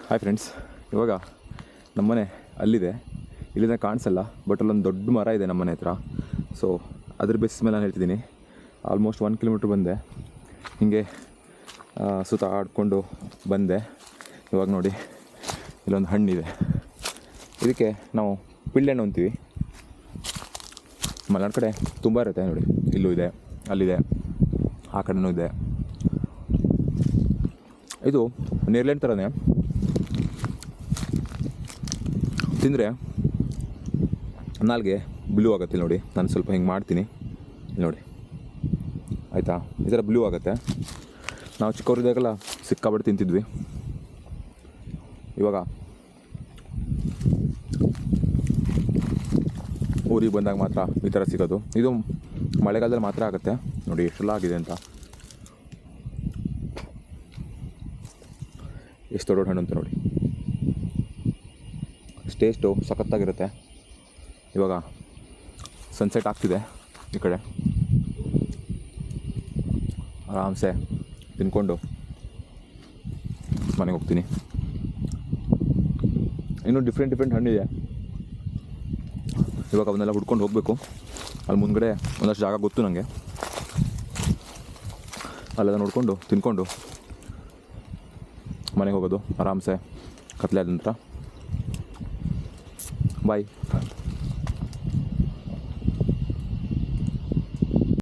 Hi friends, ಇವಾಗ ನಮ್ಮನೆ ಅಲ್ಲಿದೆ. ಇಲ್ಲಿಂದ ಕಾಣಿಸಲ್ಲ, ಬಟ್ ಅಲ್ಲೊಂದು ದೊಡ್ಡ ಮರ ಇದೆ ನಮ್ಮನೆ ಹತ್ರ. ಸೊ ಅದ್ರ ಬೇಸಿಸ್ ಮೇಲೆ ನಾನು ಹೇಳ್ತಿದ್ದೀನಿ. ಆಲ್ಮೋಸ್ಟ್ 1 ಕಿಲೋಮೀಟ್ರ್ ಬಂದೆ, ಹೀಗೆ ಸುತ್ತ ಆಡ್ಕೊಂಡು ಬಂದೆ. ಇವಾಗ ನೋಡಿ, ಇಲ್ಲೊಂದು ಹಣ್ಣಿದೆ. ಇದಕ್ಕೆ ನಾವು ಪಿಳ್ಳೆಹಣ್ಣು ಅಂತೀವಿ. ಮಲೆನಾಡು ಕಡೆ ತುಂಬ ಇರುತ್ತೆ ನೋಡಿ. ಇಲ್ಲೂ ಇದೆ, ಅಲ್ಲಿದೆ, ಆ ಕಡೆನೂ ಇದೆ. ಇದು ನೇರ್ಲೆಹಣ್ಣು ಥರನೇ. ತಿಂದರೆ ನಾಲ್ಗೆ ಬ್ಲೂ ಆಗುತ್ತೆ ನೋಡಿ. ನಾನು ಸ್ವಲ್ಪ ಹಿಂಗೆ ಮಾಡ್ತೀನಿ ನೋಡಿ, ಆಯಿತಾ? ಈ ಥರ ಬ್ಲೂ ಆಗುತ್ತೆ. ನಾವು ಚಿಕ್ಕವರಿದ್ದಾಗೆಲ್ಲ ಸಿಕ್ಕಾಬಿಟ್ಟು ತಿಂತಿದ್ವಿ. ಇವಾಗ ಊರಿಗೆ ಬಂದಾಗ ಮಾತ್ರ ಈ ಥರ ಸಿಗೋದು. ಇದು ಮಳೆಗಾಲದಲ್ಲಿ ಮಾತ್ರ ಆಗುತ್ತೆ ನೋಡಿ. ಎಷ್ಟೆಲ್ಲ ಆಗಿದೆ ಅಂತ. ಎಷ್ಟು ದೊಡ್ಡ ಹಣ್ಣು ಅಂತ ನೋಡಿ. ಟೇಸ್ಟು ಸಖತ್ತಾಗಿರುತ್ತೆ. ಇವಾಗ ಸನ್ಸೆಟ್ ಆಗ್ತಿದೆ ಈ ಕಡೆ. ಆರಾಮ್ಸೆ ತಿನ್ಕೊಂಡು ಮನೆಗೆ ಹೋಗ್ತೀನಿ. ಇನ್ನೂ ಡಿಫ್ರೆಂಟ್ ಹಣ್ಣಿದೆ. ಇವಾಗ ಅವನ್ನೆಲ್ಲ ಹುಡ್ಕೊಂಡು ಹೋಗಬೇಕು. ಅಲ್ಲಿ ಮುಂದ್ಗಡೆ ಒಂದಷ್ಟು ಜಾಗ ಗೊತ್ತು ನನಗೆ. ಅಲ್ಲೆಲ್ಲ ನೋಡಿಕೊಂಡು ತಿನ್ಕೊಂಡು ಮನೆಗೆ ಹೋಗೋದು ಆರಾಮ್ಸೆ, ಕತ್ಲೆ ಆದ ನಂತರ. ಬಾಯ್.